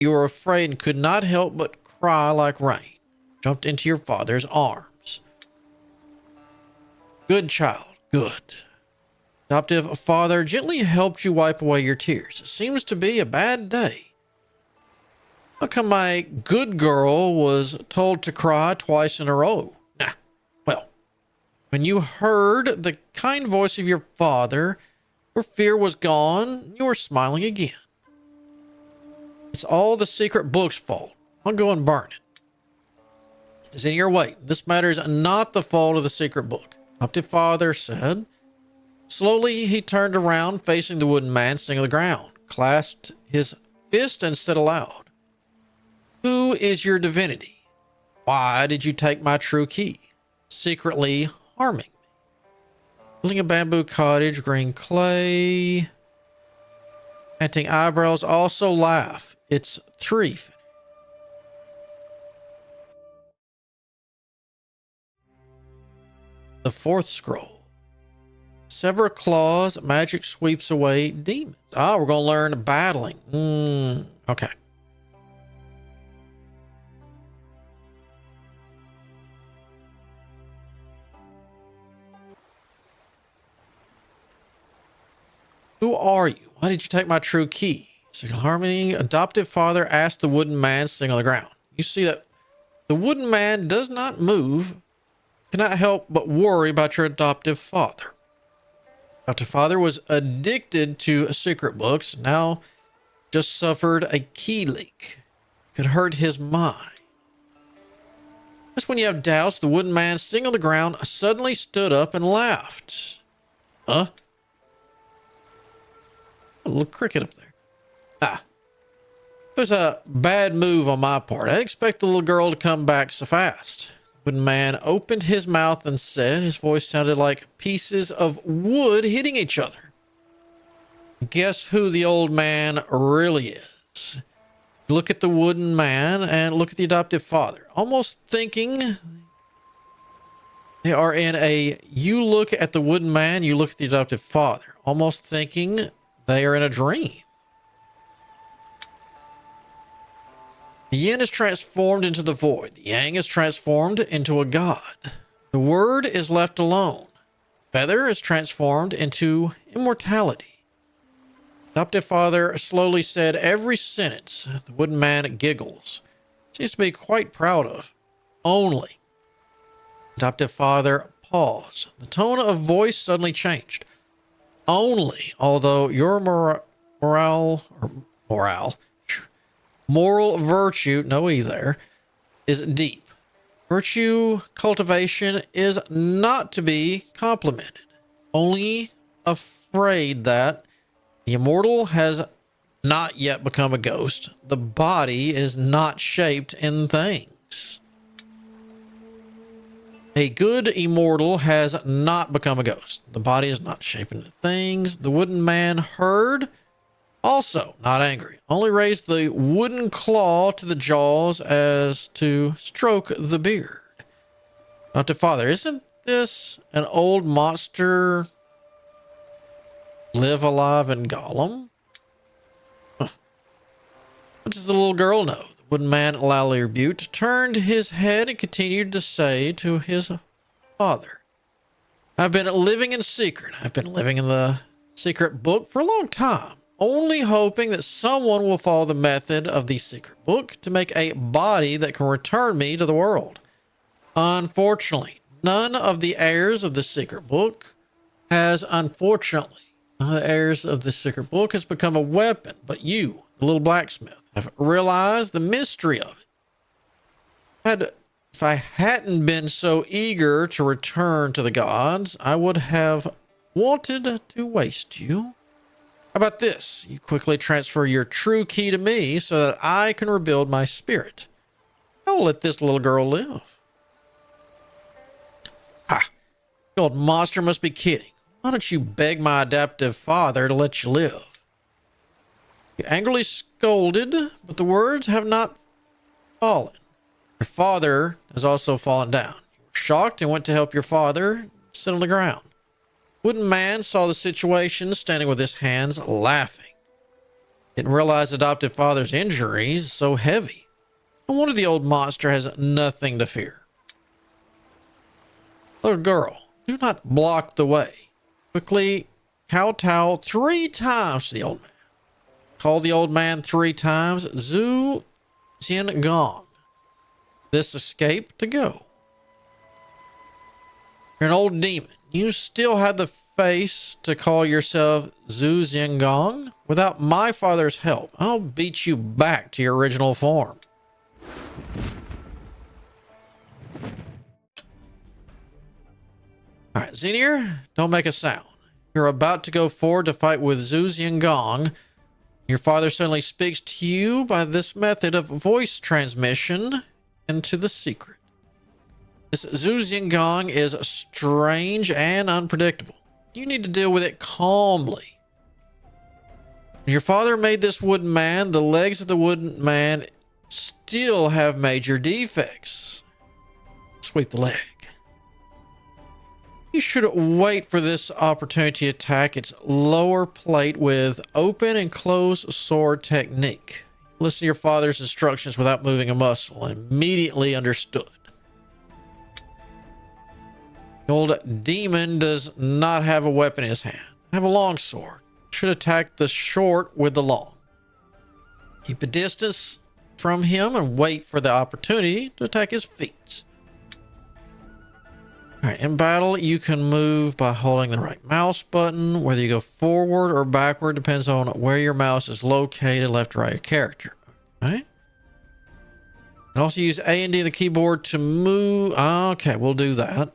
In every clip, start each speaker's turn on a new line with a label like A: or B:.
A: You were afraid and could not help but cry like rain. Jumped into your father's arms. Good child, good. Adoptive father gently helped you wipe away your tears. It seems to be a bad day. How come my good girl was told to cry twice in a row? Nah, well, when you heard the kind voice of your father, your fear was gone, you were smiling again. It's all the secret book's fault. I'll go and burn it. It's in your way. This matter is not the fault of the secret book. Adoptive father said. Slowly, he turned around, facing the wooden man sitting on the ground, clasped his fist and said aloud, "Who is your divinity? Why did you take my true key, secretly harming me?" Building a bamboo cottage, green clay. Panting eyebrows also laugh. It's 3. The 4th scroll. Sever claws, magic sweeps away demons. Ah, we're going to learn battling. Okay. Who are you? Why did you take my true key? Secret harmony. Adoptive father asked the wooden man sitting on the ground. You see that the wooden man does not move, cannot help but worry about your adoptive father. Adoptive father was addicted to secret books, now just suffered a key leak. Could hurt his mind. Just when you have doubts, the wooden man sitting on the ground suddenly stood up and laughed. Huh? A little cricket up there. Ah. It was a bad move on my part. I didn't expect the little girl to come back so fast. The wooden man opened his mouth and said, his voice sounded like pieces of wood hitting each other. Guess who the old man really is? Look at the wooden man and look at the adoptive father. Almost thinking they are in a, you look at the wooden man, you look at the adoptive father. Almost thinking they are in a dream. The yin is transformed into the void. The yang is transformed into a god. The word is left alone. Feather is transformed into immortality. Adoptive father slowly said every sentence. The wooden man giggles. Seems to be quite proud of. Only. Adoptive father paused. The tone of voice suddenly changed. Only, although your moral virtue, no E there, is deep. Virtue cultivation is not to be complimented. Only afraid that the immortal has not yet become a ghost. The body is not shaped in things. A good immortal has not become a ghost. The body is not shaped into things. The wooden man heard, also not angry, only raised the wooden claw to the jaws as to stroke the beard. Not to father, isn't this an old monster live alive in Gollum? What does the little girl know? The wooden man, loudly rebuked, turned his head and continued to say to his father, I've been living in secret. I've been living in the secret book for a long time, only hoping that someone will follow the method of the secret book to make a body that can return me to the world. Unfortunately, none of the heirs of the secret book has become a weapon, but you, the little blacksmith, have realized the mystery of it. If I hadn't been so eager to return to the gods, I would have wanted to waste you. How about this? You quickly transfer your true key to me so that I can rebuild my spirit. I'll let this little girl live. Ha! The old monster must be kidding. Why don't you beg my adoptive father to let you live? You angrily scolded, but the words have not fallen. Your father has also fallen down. You were shocked and went to help your father sit on the ground. Wooden man saw the situation, standing with his hands laughing. Didn't realize adopted father's injuries so heavy. No wonder the old monster has nothing to fear. Little girl, do not block the way. Quickly kowtow 3 times to the old man. Call the old man 3 times. Zhu Xian Gong. This escape to go. You're an old demon. You still have the face to call yourself Zhu Xian Gong? Without my father's help, I'll beat you back to your original form. Alright, Xenier, don't make a sound. You're about to go forward to fight with Zhu Xian Gong. Your father suddenly speaks to you by this method of voice transmission into the secret. This Zhu Xian Gong is strange and unpredictable. You need to deal with it calmly. Your father made this wooden man. The legs of the wooden man still have major defects. Sweep the leg. You should wait for this opportunity to attack its lower plate with open and closed sword technique. Listen to your father's instructions without moving a muscle, and immediately understood. The old demon does not have a weapon in his hand. Have a long sword. Should attack the short with the long. Keep a distance from him and wait for the opportunity to attack his feet. Alright, in battle, you can move by holding the right mouse button. Whether you go forward or backward depends on where your mouse is located, left or right of character. Okay. And also use A and D on the keyboard to move. Okay, we'll do that.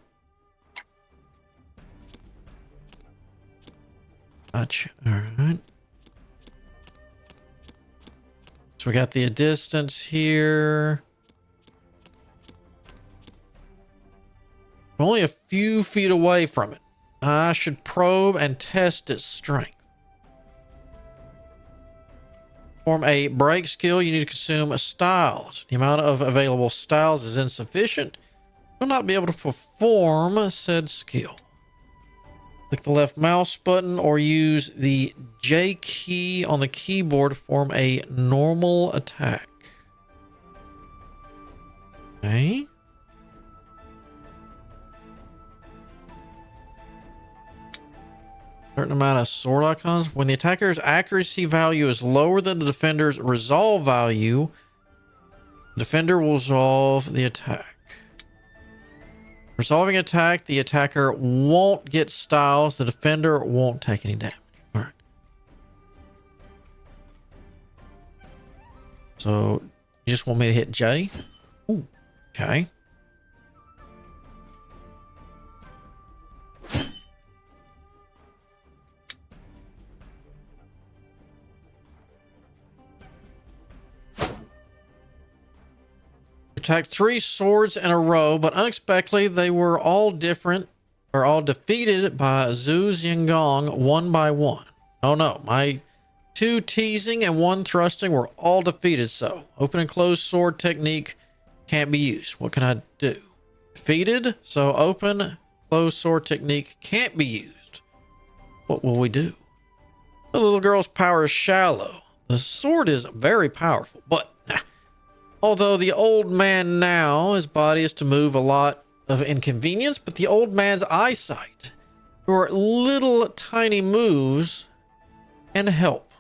A: Gotcha. Alright. So we got the distance here. We're only a few feet away from it. I should probe and test its strength. Form a break skill, you need to consume styles. If the amount of available styles is insufficient, you'll not be able to perform said skill. Click the left mouse button or use the J key on the keyboard to form a normal attack. Okay. Certain amount of sword icons. When the attacker's accuracy value is lower than the defender's resolve value, the defender will resolve the attack. Resolving attack, the attacker won't get styles. The defender won't take any damage. All right. So you just want me to hit J? Ooh, okay. Attacked 3 swords in a row, but unexpectedly they were all different, or all defeated by Zhu Xian Gong one by one. Oh no, my 2 teasing and 1 thrusting were all defeated, so open and close sword technique can't be used. What can I do? Defeated, so open, close sword technique can't be used. What will we do? The little girl's power is shallow. The sword is very powerful, but although the old man now, his body is to move a lot of inconvenience, but the old man's eyesight, your little tiny moves, and help.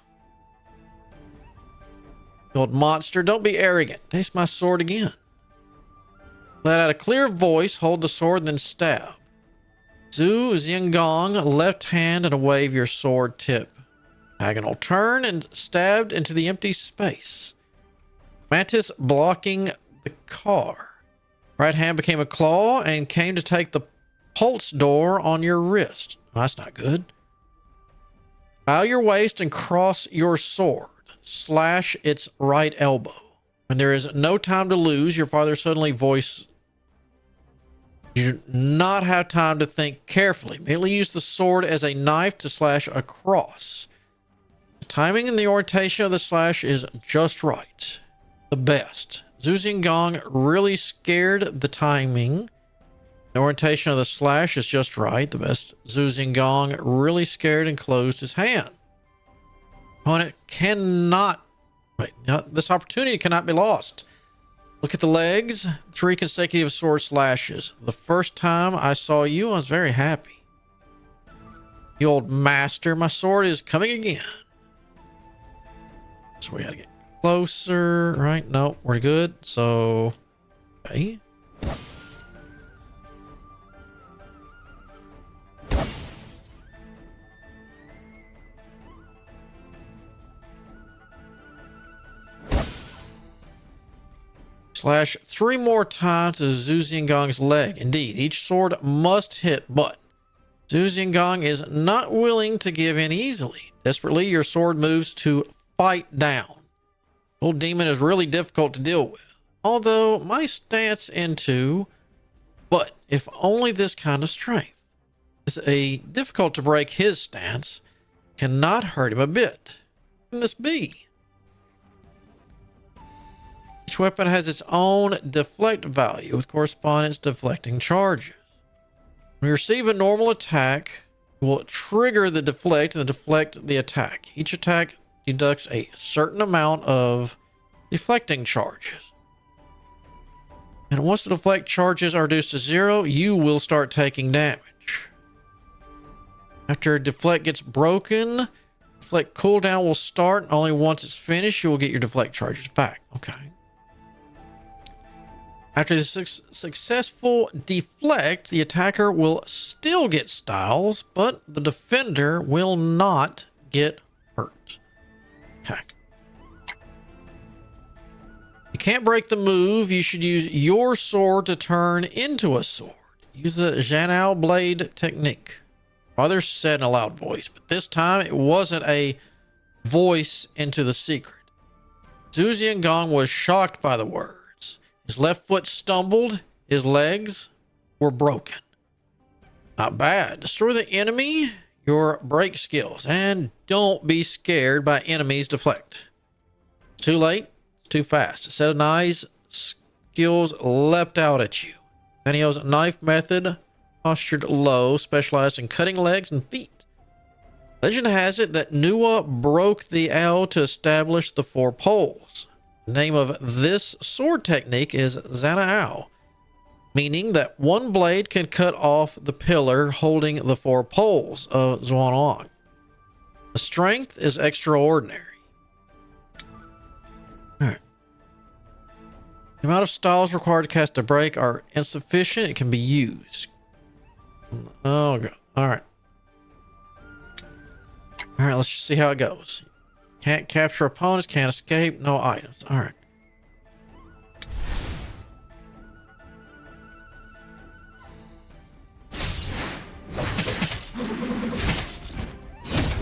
A: The old monster, don't be arrogant. Taste my sword again. Let out a clear voice, hold the sword, and then stab. Zhu Xian Gong, left hand, and a wave your sword tip. Diagonal turn and stabbed into the empty space. Mantis blocking the car. Right hand became a claw and came to take the pulse door on your wrist. Oh, that's not good. Bow your waist and cross your sword. Slash its right elbow. When there is no time to lose, your father suddenly voice. You do not have time to think carefully. Merely use the sword as a knife to slash across. The timing and the orientation of the slash is just right. The best. Zhu Xian Gong really scared the timing. The orientation of the slash is just right. The best. Zhu Xian Gong really scared and closed his hand. Opponent cannot... Wait, no, this opportunity cannot be lost. Look at the legs. 3 consecutive sword slashes. The first time I saw you, I was very happy. You old master, my sword is coming again. So we gotta get closer, right? No, we're good. So, okay. Slash 3 more times to Zhu Xiangong's leg. Indeed, each sword must hit, but Zhu Xiangong is not willing to give in easily. Desperately, your sword moves to fight down. Old demon is really difficult to deal with. Although my stance into, but if only this kind of strength. It's a difficult to break his stance. Cannot hurt him a bit. Can this be? Each weapon has its own deflect value with corresponding deflecting charges. When you receive a normal attack, it will trigger the deflect and deflect the attack. Each attack deducts a certain amount of deflecting charges. And once the deflect charges are reduced to 0, you will start taking damage. After deflect gets broken, deflect cooldown will start, and only once it's finished, you will get your deflect charges back. Okay. After the successful deflect, the attacker will still get styles, but the defender will not get hurt. Okay. You can't break the move. You should use your sword to turn into a sword. Use the Zhanao blade technique. Father said in a loud voice, but this time it wasn't a voice into the secret. Zhu Xiangong was shocked by the word. His left foot stumbled. His legs were broken. Not bad. Destroy the enemy, your break skills, and don't be scared by enemies deflect. Too late, too fast. A set of knives skills leapt out at you. Danio's knife method, postured low, specialized in cutting legs and feet. Legend has it that Nua broke the L to establish the 4 poles. The name of this sword technique is Zhanao, meaning that one blade can cut off the pillar holding the 4 poles of Zhuanong. The strength is extraordinary. Alright. The amount of styles required to cast a break are insufficient. It can be used. Oh, God. Alright. Alright, let's just see how it goes. Can't capture opponents, can't escape, no items. All right.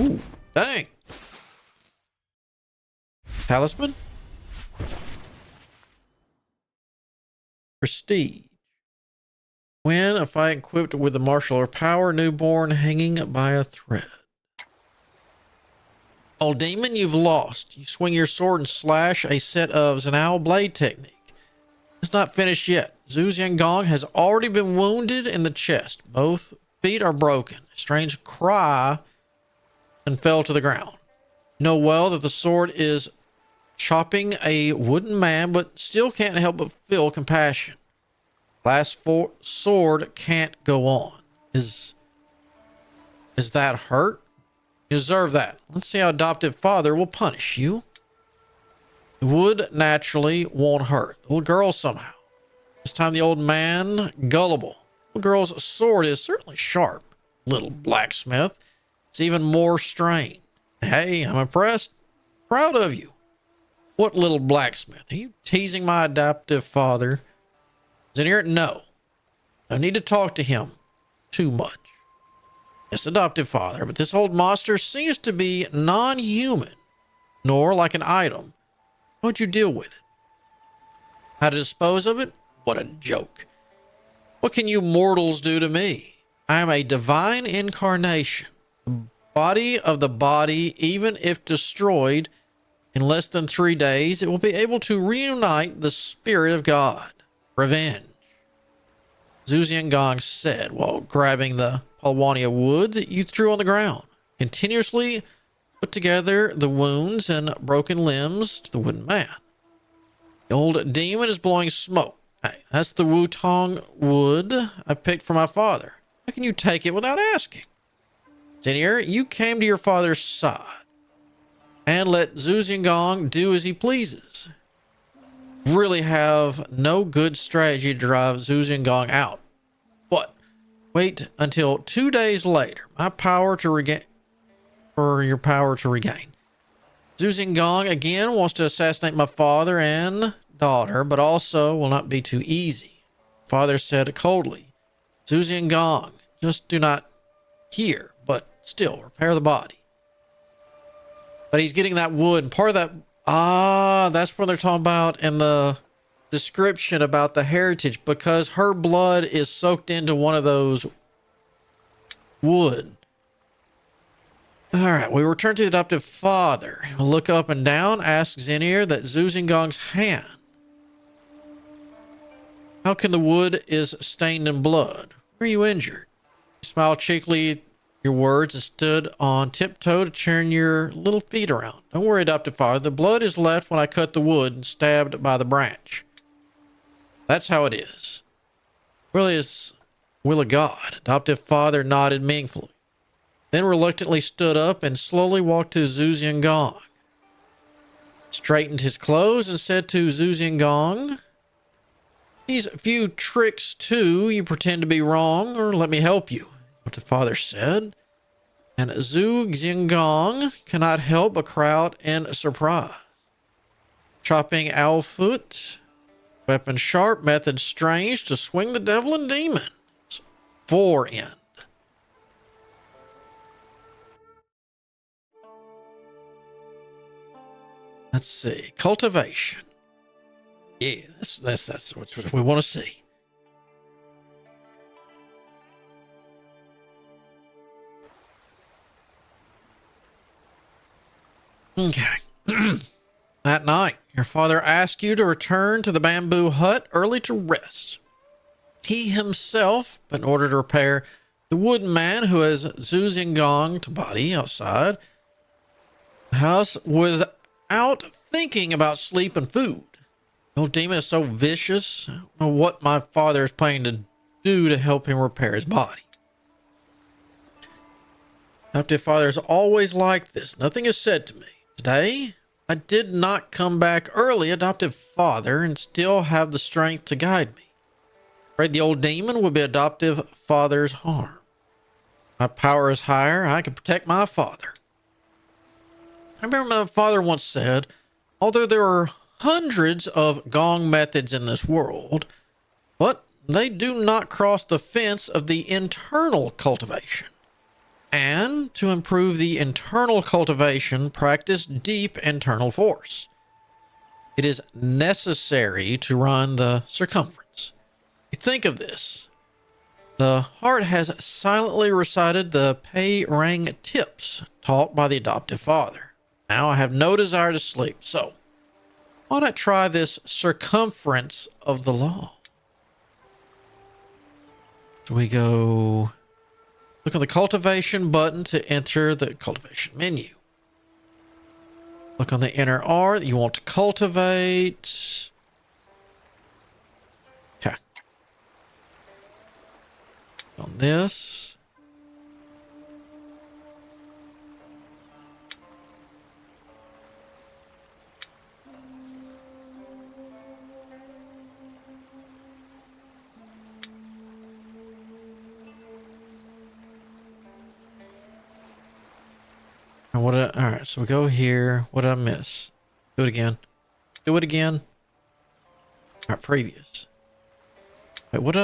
A: Ooh, dang. Talisman? Prestige. When a fight equipped with the martial or power, newborn hanging by a thread. Old demon, you've lost. You swing your sword and slash a set of Zhanao blade technique. It's not finished yet. Zhu Xiangong has already been wounded in the chest. Both feet are broken. A strange cry and fell to the ground. You know well that the sword is chopping a wooden man, but still can't help but feel compassion. Last sword can't go on. Is that hurt? You deserve that. Let's see how adoptive father will punish you. The wood naturally won't hurt. The little girl somehow. This time the old man, gullible. The little girl's sword is certainly sharp. Little blacksmith. It's even more strained. Hey, I'm impressed. Proud of you. What little blacksmith? Are you teasing my adoptive father? Is in here? No. I need to talk to him. Too much. Yes, adoptive father, but this old monster seems to be non-human, nor like an item. How'd you deal with it? How to dispose of it? What a joke. What can you mortals do to me? I am a divine incarnation. The body of the body, even if destroyed in less than 3 days, it will be able to reunite the spirit of God. Revenge. Zhu Xiangong said while grabbing the Palwania wood that you threw on the ground. Continuously put together the wounds and broken limbs to the wooden man. The old demon is blowing smoke. Hey, that's the Wutong wood I picked for my father. How can you take it without asking? Senior, you came to your father's side and let Zhu Xingong do as he pleases. Really have no good strategy to drive Zhu Xingong out. But wait until 2 days later, my power to regain, for your power to regain. Zhu Xingong again wants to assassinate my father and daughter, but also will not be too easy. Father said coldly, Zhu Xingong, just do not hear, but still repair the body. But he's getting that wood, and part of that, that's what they're talking about in the description about the heritage, because her blood is soaked into one of those wood. All right, we return to the adoptive father. Look up and down, ask Zenir that Zhu Xingong's hand. How can the wood is stained in blood? Were you injured? You smiled cheekily your words and stood on tiptoe to turn your little feet around. Don't worry, adoptive father. The blood is left when I cut the wood and stabbed by the branch. That's how it is. Really is will of God. Adoptive father nodded meaningfully. Then reluctantly stood up and slowly walked to Zhu Xingong. Straightened his clothes and said to Zhu Xingong, these few tricks too, you pretend to be wrong, or let me help you. What the father said. And Zhu Xingong cannot help but crowd in surprise. Chopping owlfoot, weapon sharp, method strange to swing the devil and demons. 4 end. Let's see. Cultivation. Yeah, that's what we want to see. Okay. That night, your father asked you to return to the bamboo hut early to rest. He himself, but in order to repair the wooden man who has Zhu Xingong to body outside the house without thinking about sleep and food. The old demon is so vicious. I don't know what my father is planning to do to help him repair his body. Adoptive father is always like this. Nothing is said to me. Today, I did not come back early, adoptive father, and still have the strength to guide me. Afraid the old demon would be adoptive father's harm. My power is higher. I can protect my father. I remember my father once said, although there are hundreds of gong methods in this world, but they do not cross the fence of the internal cultivation. And to improve the internal cultivation, practice deep internal force. It is necessary to run the circumference. You think of this. The heart has silently recited the Pei Rang tips taught by the adoptive father. Now I have no desire to sleep, so why not try this circumference of the law? So we go... Look on the cultivation button to enter the cultivation menu. Look on the inner R that you want to cultivate. Okay. On this. All right, so we go here. What did I miss? Do it again. Do it again. All right, previous. Wait, what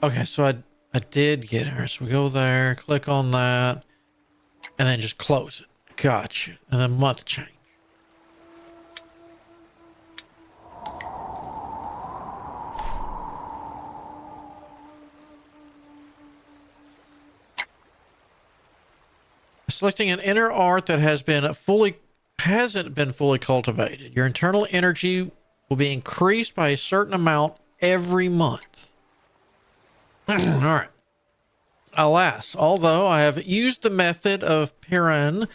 A: Okay, so I did get her. So we go there, click on that, and then just close it. Gotcha. And then month change. selecting an inner art that hasn't been fully cultivated. Your internal energy will be increased by a certain amount every month. All right. Alas, although I have used the method of Piran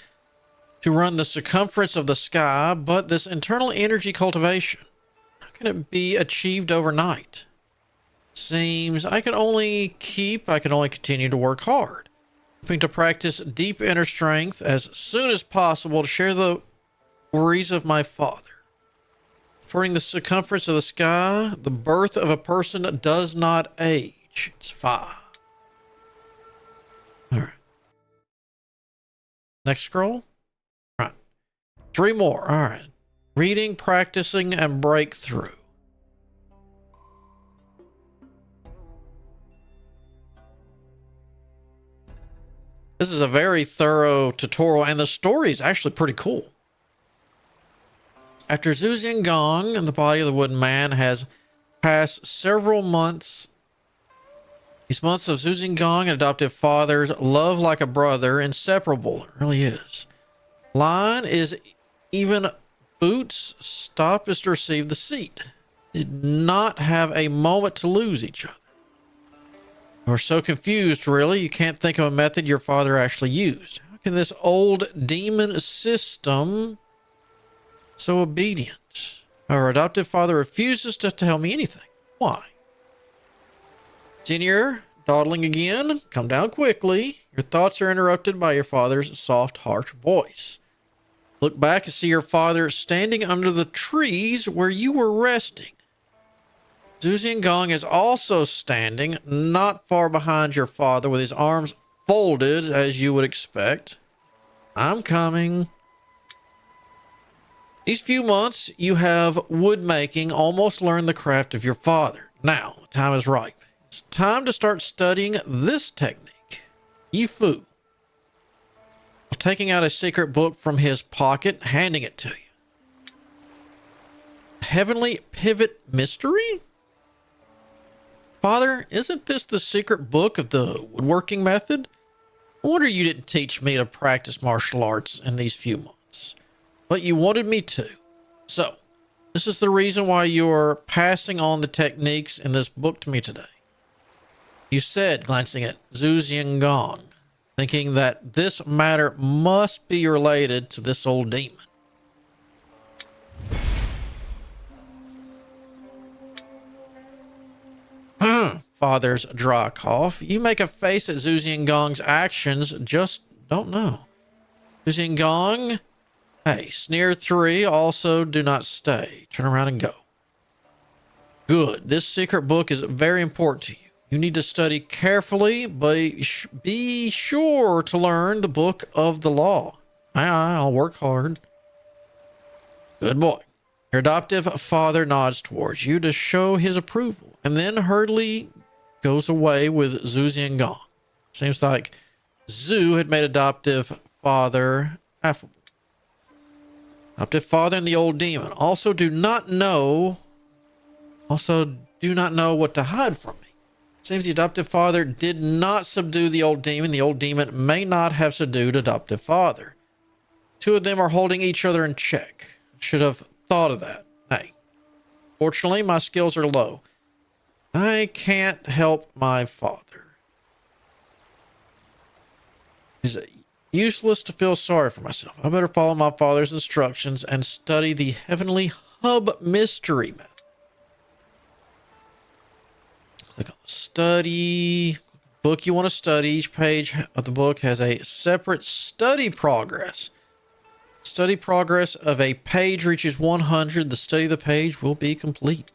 A: to run the circumference of the sky, but this internal energy cultivation, how can it be achieved overnight? Seems I can only continue to work hard, hoping to practice deep inner strength as soon as possible to share the worries of my father. According to the circumference of the sky, the birth of a person does not age. It's 5. All right. Next scroll. All right. 3 more. All right. Reading, practicing, and breakthrough. This is a very thorough tutorial, and the story is actually pretty cool. After Zhu Gong and the body of the wooden man has passed several months, these months of Zhu Gong and adoptive father's love like a brother, inseparable. It really is. Line is even Boots stop is to receive the seat. Did not have a moment to lose each other. You're so confused, really. You can't think of a method your father actually used. How can this old demon system so obedient? Our adoptive father refuses to tell me anything. Why? Senior, dawdling again. Come down quickly. Your thoughts are interrupted by your father's soft, harsh voice. Look back and see your father standing under the trees where you were resting. Zhu Gong is also standing not far behind your father with his arms folded as you would expect. I'm coming. These few months you have wood making almost learned the craft of your father. Now the time is ripe. It's time to start studying this technique. Yifu. Taking out a secret book from his pocket, handing it to you. Heavenly Pivot Mystery? Father, isn't this the secret book of the woodworking method? No wonder you didn't teach me to practice martial arts in these few months. But you wanted me to. So, this is the reason why you're passing on the techniques in this book to me today. You said, glancing at Zhu Gong, thinking that this matter must be related to this old demon. Father's dry cough. You make a face at Zhu Gong's actions, just don't know. Zhu Gong, hey, sneer 3, also do not stay. Turn around and go. Good. This secret book is very important to you. You need to study carefully, but be sure to learn the book of the law. I'll work hard. Good boy. Your adoptive father nods towards you to show his approval, and then hurriedly goes away with Zhu Gong. Seems like Zhu had made adoptive father affable. Adoptive father and the old demon also do not know what to hide from me. Seems the adoptive father did not subdue the old demon. The old demon may not have subdued adoptive father. 2 of them are holding each other in check. Should have thought of that. Hey, fortunately, my skills are low. I can't help my father. It's useless to feel sorry for myself. I better follow my father's instructions and study the heavenly hub mystery method. Click on study. Book you want to study. Each page of the book has a separate study progress. Study progress of a page reaches 100. The study of the page will be complete.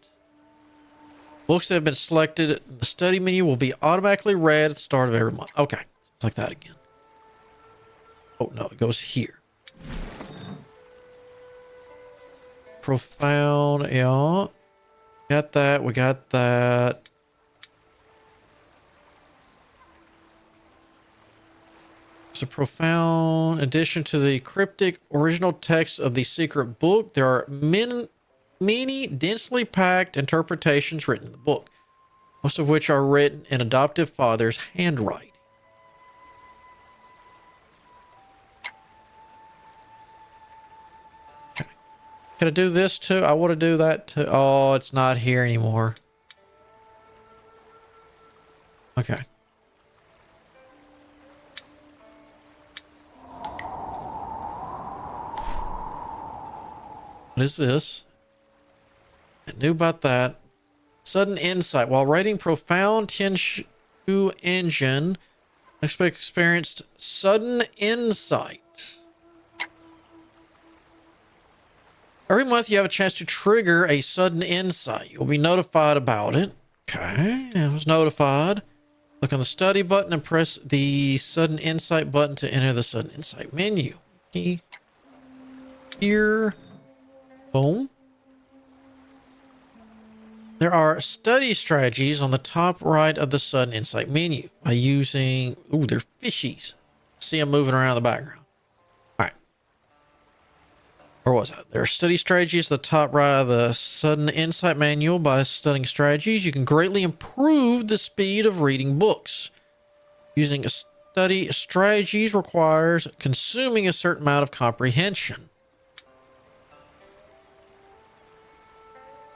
A: Books that have been selected, the study menu will be automatically read at the start of every month. Okay, like that again. Oh, no, it goes here. Profound, yeah. Got that, we got that. It's a profound addition to the cryptic original text of the secret book. There are many densely packed interpretations written in the book, most of which are written in adoptive father's handwriting. Can I do this too? I want to do that too. Oh, it's not here anymore. Okay. What is this? I knew about that. Sudden insight. While rating profound Tianshu engine, experienced sudden insight. Every month you have a chance to trigger a sudden insight. You'll be notified about it. Okay, I was notified. Click on the study button and press the sudden insight button to enter the sudden insight menu. Here. Boom. There are study strategies on the top right of the sudden insight menu by using, ooh, they're fishies. See them moving around in the background. All right. Where was I? There are study strategies at the top right of the sudden insight manual. By studying strategies, you can greatly improve the speed of reading books. Using study strategies requires consuming a certain amount of comprehension.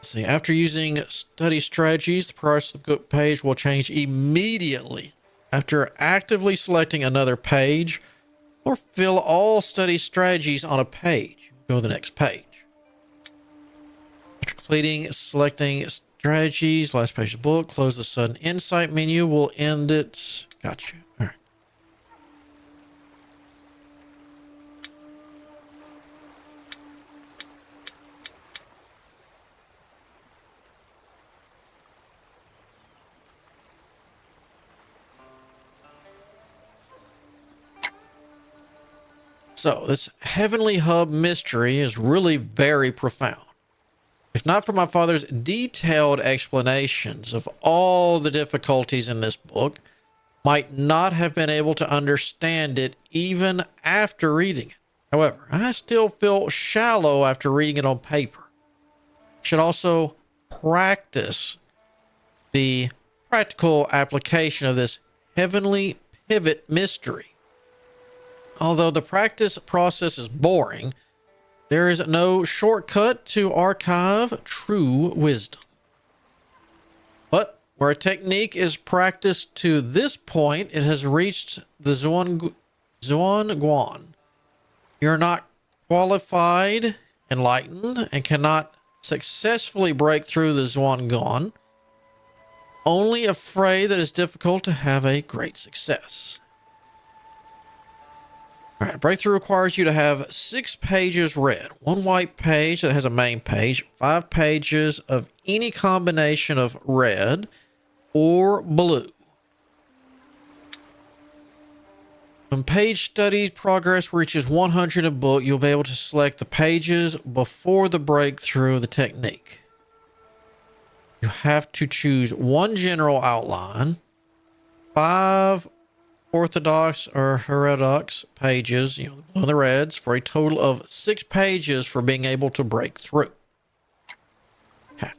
A: See, after using study strategies, the price of the book page will change immediately. After actively selecting another page, or fill all study strategies on a page, go to the next page. After completing selecting strategies, last page of the book, close the sudden insight menu. Will end it. Gotcha. All right. So, this Heavenly Hub mystery is really very profound. If not for my father's detailed explanations of all the difficulties in this book, might not have been able to understand it even after reading it. However, I still feel shallow after reading it on paper. Should also practice the practical application of this heavenly pivot mystery. Although the practice process is boring, there is no shortcut to archive true wisdom. But where a technique is practiced to this point, it has reached the Zhuangguan. You're not qualified, enlightened, and cannot successfully break through the Zhuangguan. Only afraid that it's difficult to have a great success. All right, breakthrough requires you to have 6 pages read, 1 white page that has a main page, 5 pages of any combination of red or blue. When page study progress reaches 100 in a book, you'll be able to select the pages before the breakthrough of the technique. You have to choose 1 general outline, 5 orthodox or heterodox pages, the blue and the reds, for a total of 6 pages for being able to break through. Okay.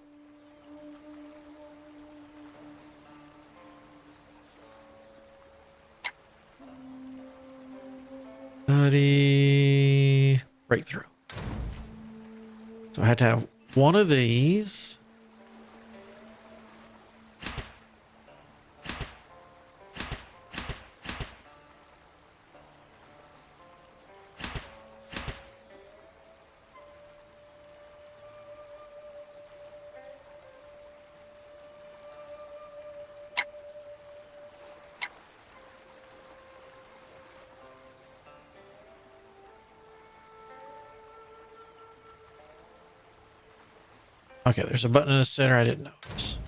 A: Study breakthrough. So I had to have 1 of these. Okay, there's a button in the center I didn't notice.